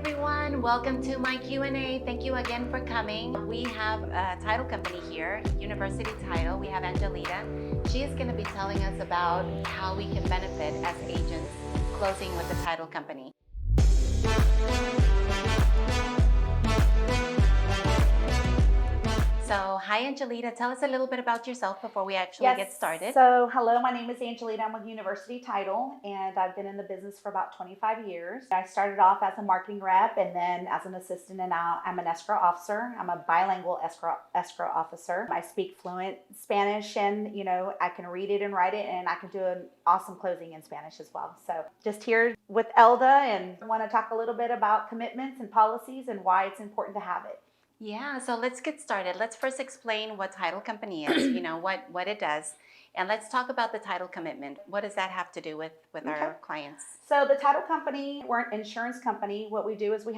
everyone. Welcome to my Q&A. Thank you again for coming. We have a title company here, University Title. We have Angelita. She is going to be telling us about how we can benefit as agents closing with the title company. So, hi Angelita, tell us a little bit about yourself before we actually get started. So, hello, my name is Angelita. I'm with University Title, and I've been in the business for about 25 years. I started off as a marketing rep and then as an assistant, and now I'm an escrow officer. I'm a bilingual escrow officer. I speak fluent Spanish, and I can read it and write it, and I can do an awesome closing in Spanish as well. So, just here with Elda, and I want to talk a little bit about commitments and policies and why it's important to have it. Yeah, so let's get started. Let's first explain what title company is, what it does. And let's talk about the title commitment. What does that have to do with our clients? So the title company, we're an insurance company. What we do is we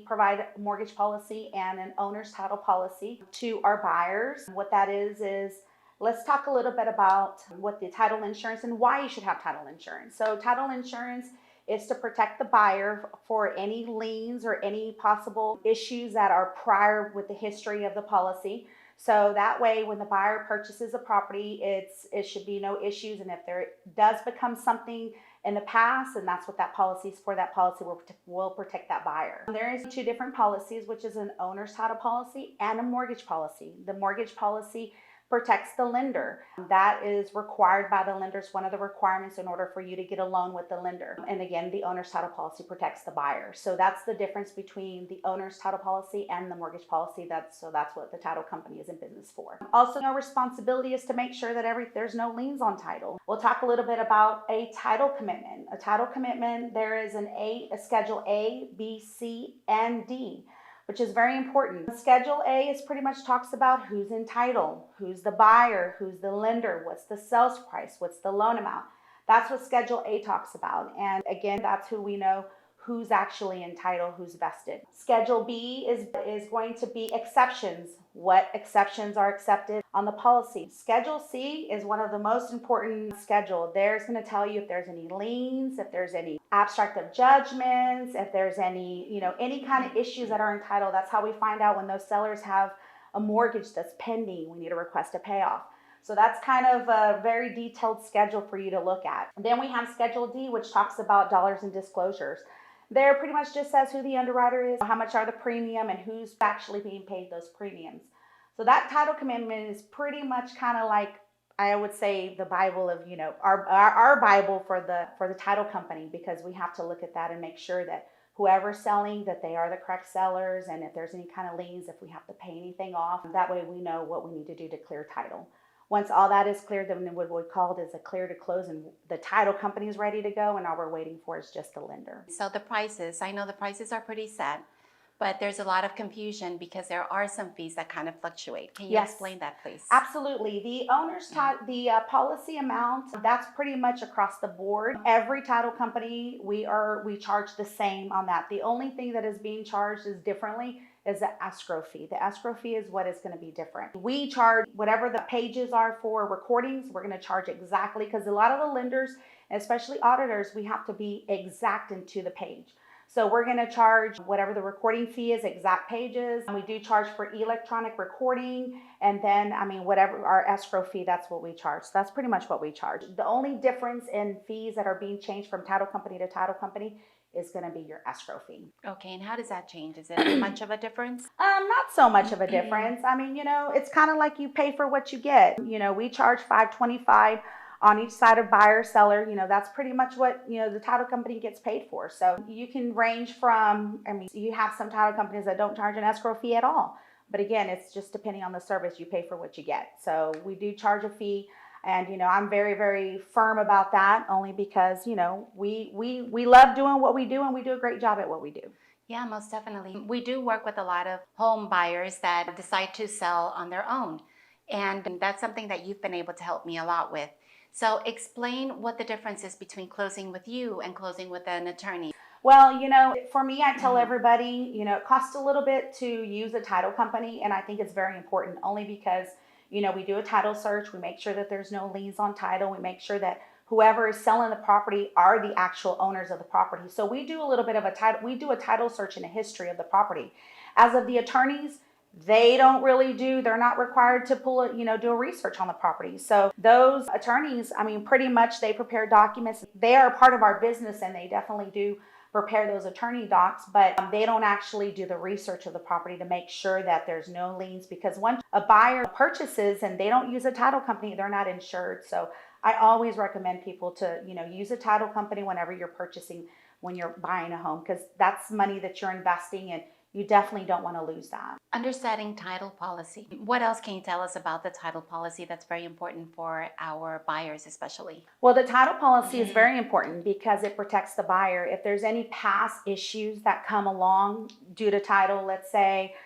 provide a mortgage policy and an owner's title policy to our buyers. What that is let's talk a little bit about what the title insurance and why you should have title insurance. So title insurance is to protect the buyer for any liens or any possible issues that are prior with the history of the policy. So that way, when the buyer purchases a property, it should be no issues. And if there does become something in the past, and that's what that policy is for, that policy will protect that buyer. There is two different policies, which is an owner's title policy and a mortgage policy. The mortgage policy protects the lender. That is required by the lender. It's one of the requirements in order for you to get a loan with the lender. And again, the owner's title policy protects the buyer. So that's the difference between the owner's title policy and the mortgage policy. That's what the title company is in business for. Also, our responsibility is to make sure that there's no liens on title. We'll talk a little bit about a title commitment. A title commitment, there is a Schedule A, B, C, and D, which is very important. Schedule A is pretty much talks about who's in title, who's the buyer, who's the lender, what's the sales price, what's the loan amount. That's what Schedule A talks about. And again, that's who we know who's actually in title, who's vested. Schedule B is going to be exceptions. What exceptions are accepted on the policy. Schedule C is one of the most important schedule. There's going to tell you if there's any liens, if there's any abstract of judgments, if there's any, any kind of issues that are in title. That's how we find out when those sellers have a mortgage that's pending. We need to request a payoff. So that's kind of a very detailed schedule for you to look at. And then we have Schedule D, which talks about dollars and disclosures. There pretty much just says who the underwriter is, how much are the premium, and who's actually being paid those premiums. So that title commitment is pretty much kind of like, I would say, the Bible of, our Bible for the title company, because we have to look at that and make sure that whoever's selling, that they are the correct sellers, and if there's any kind of liens, if we have to pay anything off, that way we know what we need to do to clear title. Once all that is cleared, then what we called is a clear to close, and the title company is ready to go, and all we're waiting for is just the lender. So the prices, I know the prices are pretty set, but there's a lot of confusion because there are some fees that kind of fluctuate. Can you explain that, please? Absolutely. The owner's the policy amount, that's pretty much across the board. Every title company, we charge the same on that. The only thing that is being charged is differently is the escrow fee. The escrow fee is what is going to be different. We charge whatever the pages are for recordings. We're going to charge exactly, because a lot of the lenders, especially auditors, we have to be exact into the page. So we're going to charge whatever the recording fee is, exact pages. And we do charge for electronic recording. And then, whatever our escrow fee, that's what we charge. So that's pretty much what we charge. The only difference in fees that are being changed from title company to title company is going to be your escrow fee. Okay, and how does that change? Is it much of a difference? Not so much of a difference. It's kind of like you pay for what you get. We charge $525 on each side of buyer, seller. That's pretty much what, the title company gets paid for. So you can range from, you have some title companies that don't charge an escrow fee at all. But again, it's just depending on the service. You pay for what you get. So we do charge a fee. And, I'm very, very firm about that, only because, we love doing what we do, and we do a great job at what we do. Yeah, most definitely. We do work with a lot of home buyers that decide to sell on their own. And that's something that you've been able to help me a lot with. So explain what the difference is between closing with you and closing with an attorney. Well, for me, I tell everybody, it costs a little bit to use a title company. And I think it's very important, only because we do a title search. We make sure that there's no liens on title. We make sure that whoever is selling the property are the actual owners of the property. So we do a little bit of a title, we do a title search and a history of the property. As of the attorneys, they don't really do, they're not required to pull it, do a research on the property. So those attorneys, I mean, pretty much they prepare documents. They are a part of our business and they definitely do prepare those attorney docs, but they don't actually do the research of the property to make sure that there's no liens, because once a buyer purchases and they don't use a title company, they're not insured. So I always recommend people to, use a title company whenever you're purchasing, when you're buying a home, because that's money that you're investing in. You definitely don't want to lose that. Understanding title policy. What else can you tell us about the title policy that's very important for our buyers especially? Well, the title policy is very important because it protects the buyer. If there's any past issues that come along due to title, let's say,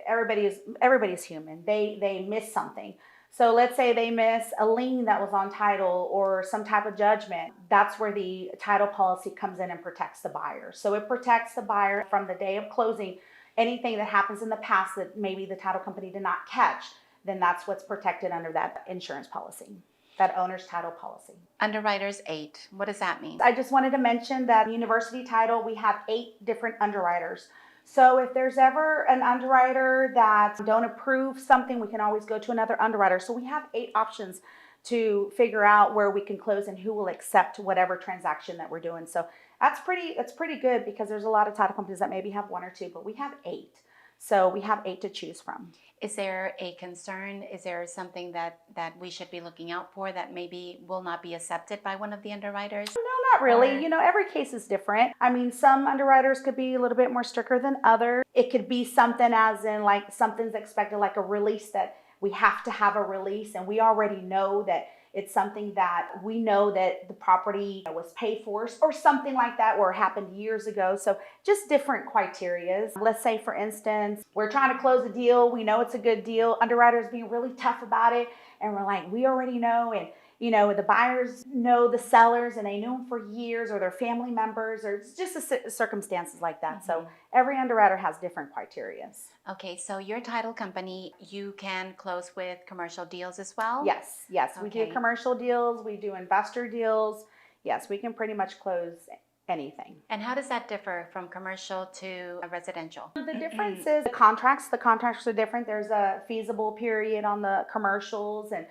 everybody's human. They miss something. So let's say they miss a lien that was on title or some type of judgment. That's where the title policy comes in and protects the buyer. So it protects the buyer from the day of closing. Anything that happens in the past that maybe the title company did not catch, then that's what's protected under that insurance policy, that owner's title policy. Underwriters 8. What does that mean? I just wanted to mention that University Title, we have 8 different underwriters. So if there's ever an underwriter that don't approve something, we can always go to another underwriter. So we have 8 options to figure out where we can close and who will accept whatever transaction that we're doing. So that's pretty good, because there's a lot of title companies that maybe have 1 or 2, but we have 8. So we have 8 to choose from. Is there a concern? Is there something that we should be looking out for that maybe will not be accepted by one of the underwriters? No, not really. Every case is different. I mean, some underwriters could be a little bit more stricter than others. It could be something as in like something's expected, like a release, that we have to have a release, and we already know that it's something that we know that the property was paid for or something like that, or happened years ago. So just different criterias. Let's say, for instance, we're trying to close a deal. We know it's a good deal. Underwriters being really tough about it. And we're like, we already know. And the buyers know the sellers and they knew them for years, or their family members, or it's just circumstances like that. So every underwriter has different criterias. Okay, so your title company, you can close with commercial deals as well? Yes. We do commercial deals. We do investor deals. Yes, we can pretty much close anything. And how does that differ from commercial to residential? The difference is the contracts. The contracts are different. There's a feasible period on the commercials, and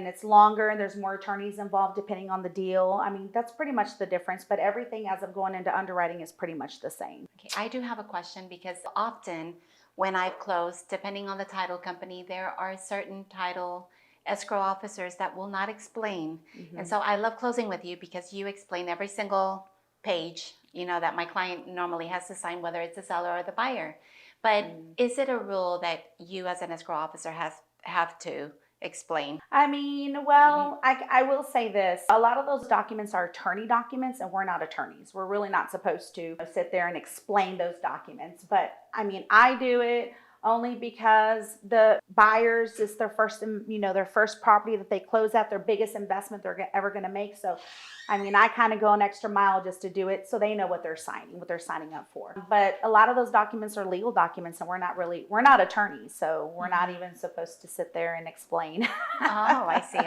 it's longer, and there's more attorneys involved depending on the deal. I mean, that's pretty much the difference, but everything as of going into underwriting is pretty much the same. Okay, I do have a question, because often when I've closed, depending on the title company, there are certain title escrow officers that will not explain. And so I love closing with you because you explain every single page, that my client normally has to sign, whether it's the seller or the buyer. But is it a rule that you as an escrow officer have to explain? I mean, well, I will say this. A lot of those documents are attorney documents, and we're not attorneys. We're really not supposed to sit there and explain those documents. But I mean, I do it only because the buyers, is their first, their first property that they close at, their biggest investment they're ever going to make. So, I mean, I kind of go an extra mile just to do it so they know what they're signing up for. But a lot of those documents are legal documents, and we're not attorneys, so we're not even supposed to sit there and explain. Oh, I see.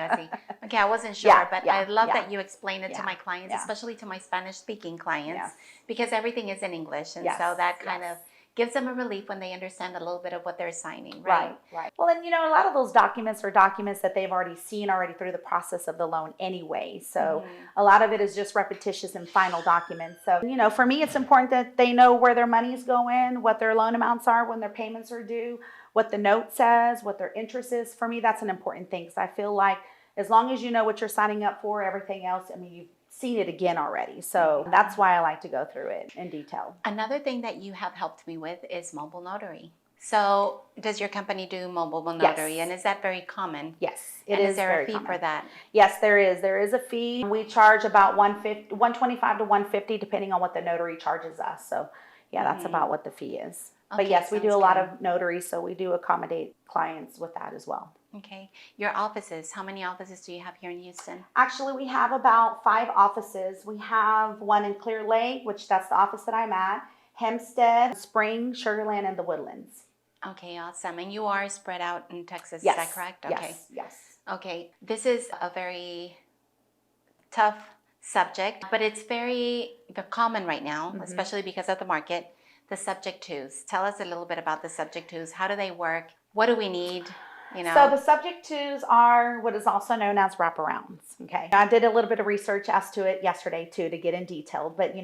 Okay, I wasn't sure, but I love that you explain it to my clients, especially to my Spanish-speaking clients, because everything is in English, and so that kind of gives them a relief when they understand a little bit of what they're signing, right? Right. Well, and a lot of those documents are documents that they've already seen through the process of the loan anyway. So a lot of it is just repetitious and final documents. So, for me, it's important that they know where their money's going, what their loan amounts are when their payments are due, what the note says, what their interest is. For me, that's an important thing, because I feel like as long as you know what you're signing up for, everything else, I mean, you've seen it again already. So that's why I like to go through it in detail. Another thing that you have helped me with is mobile notary. So does your company do mobile notary? And is that very common? Yes, it is. Is there a fee for that? Yes, there is. There is a fee. We charge about $125 to $150 depending on what the notary charges us. So that's about what the fee is. Okay, but yes, we do a lot of notaries, so we do accommodate clients with that as well. Okay. Your offices, how many offices do you have here in Houston? Actually, we have about 5 offices. We have one in Clear Lake, which that's the office that I'm at, Hempstead, Spring, Sugar Land, and the Woodlands. Okay, awesome. And you are spread out in Texas, is that correct? Okay. Yes. Okay, this is a very tough subject, but it's very common right now, Mhm. especially because of the market. The subject twos. Tell us a little bit about the subject twos. How do they work? What do we need? You So know. the subject twos are what is also known as wraparounds. Okay. I did a little bit of research as to it yesterday too to get in detail, but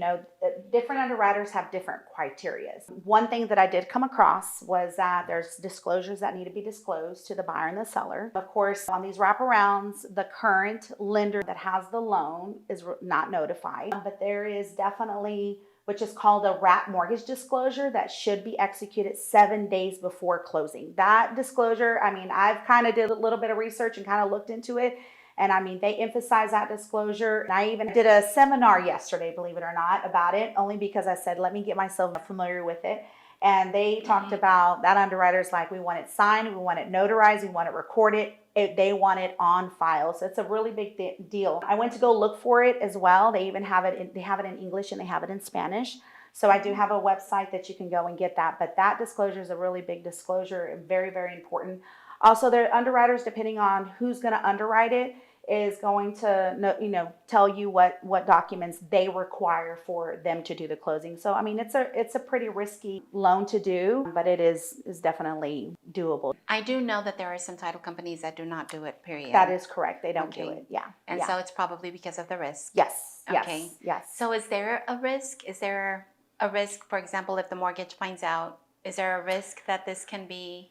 different underwriters have different criteria. One thing that I did come across was that there's disclosures that need to be disclosed to the buyer and the seller. Of course, on these wraparounds, the current lender that has the loan is not notified, but there is definitely which is called a wrap mortgage disclosure that should be executed 7 days before closing. That disclosure, I mean, I've kind of did a little bit of research and kind of looked into it. And I mean, they emphasize that disclosure. And I even did a seminar yesterday, believe it or not, about it, only because I said, let me get myself familiar with it. And they talked about that underwriters like, we want it signed, we want it notarized, we want it recorded. They want it on file. So it's a really big deal. I went to go look for it as well. They even have it, they have it in English and they have it in Spanish. So I do have a website that you can go and get that. But that disclosure is a really big disclosure, very, very important. Also, the underwriters, depending on who's going to underwrite it, is going to tell you what documents they require for them to do the closing. So I mean, it's a pretty risky loan to do, but it is definitely doable. I do know that there are some title companies that do not do it, period. That is correct. They don't do Okay. it. Yeah. And yeah. so it's probably because of the risk. Yes. Okay. Yes. Yes. So is there a risk? Is there a risk, for example, if the mortgage finds out, is there a risk that this can be?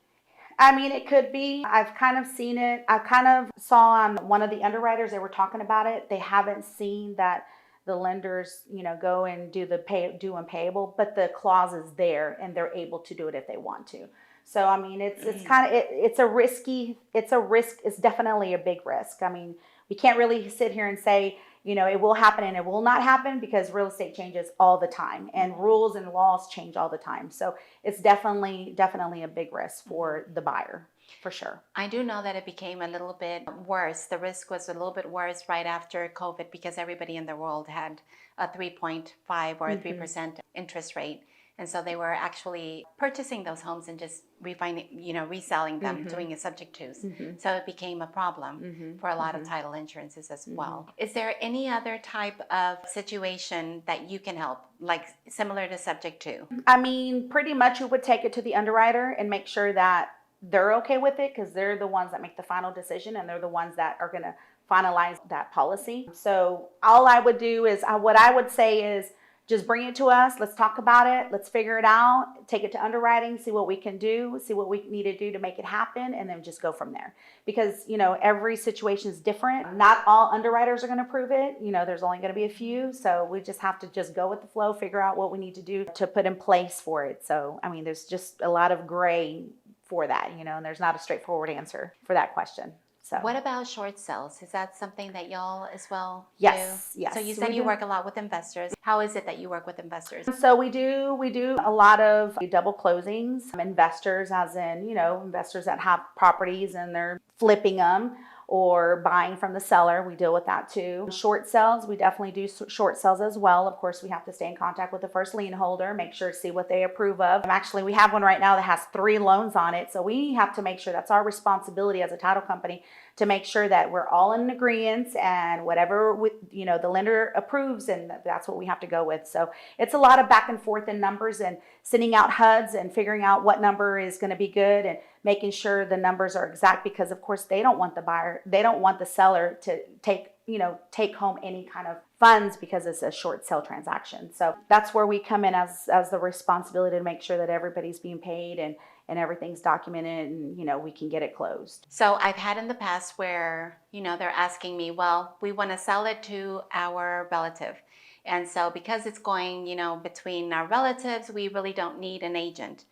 I mean, it could be. I've kind of seen it. I kind of saw on one of the underwriters, they were talking about it. They haven't seen that the lenders, go and do the due and payable, but the clause is there and they're able to do it if they want to. So, I mean, it's kind of, it's a risk. It's definitely a big risk. I mean, we can't really sit here and say, it will happen and it will not happen because real estate changes all the time and rules and laws change all the time. So it's definitely a big risk for the buyer, for sure. I do know that it became a little bit worse. The risk was a little bit worse right after COVID because everybody in the world had a 3.5 or a 3% interest rate. And so they were actually purchasing those homes and just reselling them, doing a subject twos. So it became a problem for a lot of title insurances as well. Is there any other type of situation that you can help, like similar to subject two? I mean, pretty much you would take it to the underwriter and make sure that they're okay with it because they're the ones that make the final decision and they're the ones that are going to finalize that policy. So all I would do is, what I would say is, just bring it to us. Let's talk about it. Let's figure it out. Take it to underwriting, see what we can do, see what we need to do to make it happen, and then just go from there. Because, every situation is different. Not all underwriters are going to approve it. There's only going to be a few. So we just have to just go with the flow, figure out what we need to do to put in place for it. So, I mean, there's just a lot of gray for that, and there's not a straightforward answer for that question. So. What about short sales? Is that something that y'all as well do? Yes. So you said you work a lot with investors. How is it that you work with investors? So we do a lot of double closings. Investors, as in, investors that have properties and they're flipping them or buying from the seller. We deal with that too. Short sales, we definitely do short sales as well. Of course, we have to stay in contact with the first lien holder, make sure to see what they approve of. Actually, we have one right now that has 3 loans on it. So we have to make sure that's our responsibility as a title company to make sure that we're all in agreement and whatever the lender approves, and that's what we have to go with. So it's a lot of back and forth in numbers and sending out HUDs and figuring out what number is going to be good and making sure the numbers are exact because of course they don't want the seller to take home any kind of funds because it's a short sale transaction. So that's where we come in as the responsibility to make sure that everybody's being paid and everything's documented and we can get it closed. So I've had in the past where they're asking me, well, we want to sell it to our relative, and so because it's going between our relatives, we really don't need an agent.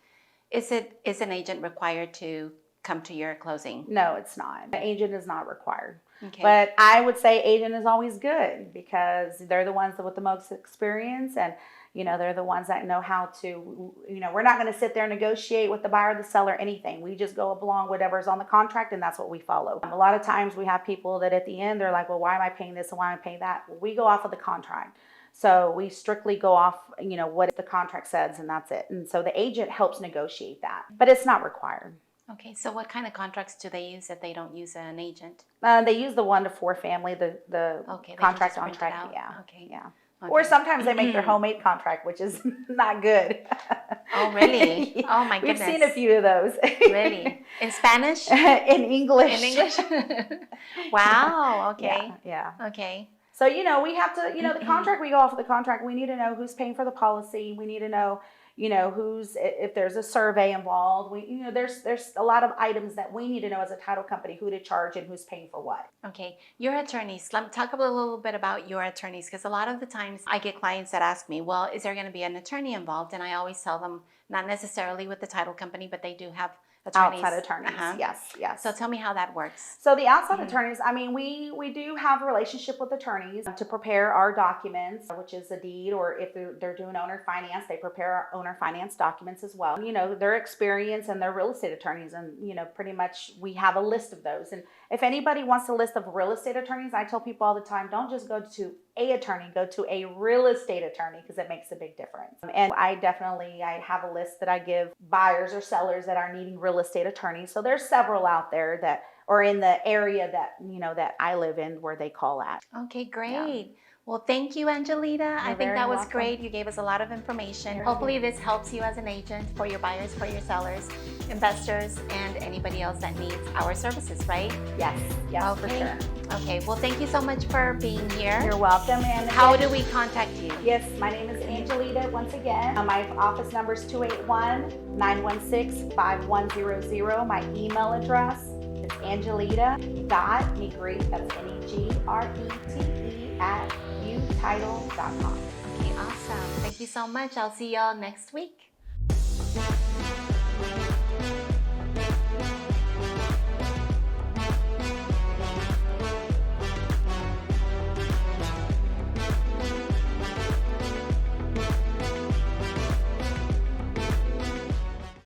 Is an agent required to come to your closing? No, it's not. An agent is not required. Okay. But I would say agent is always good because they're the ones with the most experience and they're the ones that know how to, we're not going to sit there and negotiate with the buyer or the seller anything. We just go along whatever's on the contract and that's what we follow. A lot of times we have people that at the end they're like, well, why am I paying this and why am I paying that? Well, we go off of the contract. So we strictly go off, what the contract says and that's it. And so the agent helps negotiate that, but it's not required. Okay, so what kind of contracts do they use if they don't use an agent? They use the 1-to-4 family, the Okay, they can contract just on print it track. out. Yeah, Okay. yeah. Or Okay. sometimes they make their homemade contract, which is not good. Oh, really? Yeah, Oh, my we've goodness. seen a few of those. Really? In Spanish? In English. In English? Wow. Yeah, Okay. yeah. Okay. So, we have to, the contract, we go off of the contract. We need to know who's paying for the policy. We need to know, who's, if there's a survey involved. There's a lot of items that we need to know as a title company, who to charge and who's paying for what. Okay, your attorneys. Let me talk a little bit about your attorneys, because a lot of the times I get clients that ask me, well, is there going to be an attorney involved? And I always tell them, not necessarily with the title company, but they do have attorneys. Outside attorneys. Uh-huh. Yes, yes. So tell me how that works. So the outside attorneys, I mean, we do have a relationship with attorneys to prepare our documents, which is a deed, or if they're doing owner finance, they prepare our owner finance documents as well. Their experience, and they're real estate attorneys, and pretty much we have a list of those. And if anybody wants a list of real estate attorneys, I tell people all the time, don't just go to a attorney, go to a real estate attorney, because it makes a big difference. And I have a list that I give buyers or sellers that are needing real estate attorneys. So there's several out there that are in the area that that I live in, where they call at. Okay, great. Yeah. Well, thank you, Angelita. I think very that was welcome. great. You gave us a lot of information. Hopefully this helps you as an agent for your buyers, for your sellers, investors, and anybody else that needs our services, right? Yes, yes, for sure. Okay, well, thank you so much for being here. You're welcome. And How do we contact you? Yes, my name is Angelita once again. My office number is 281-916-5100. My email address is angelita.negrete, that's Negrete, at utitle.com. Okay, awesome. Thank you so much. I'll see y'all next week.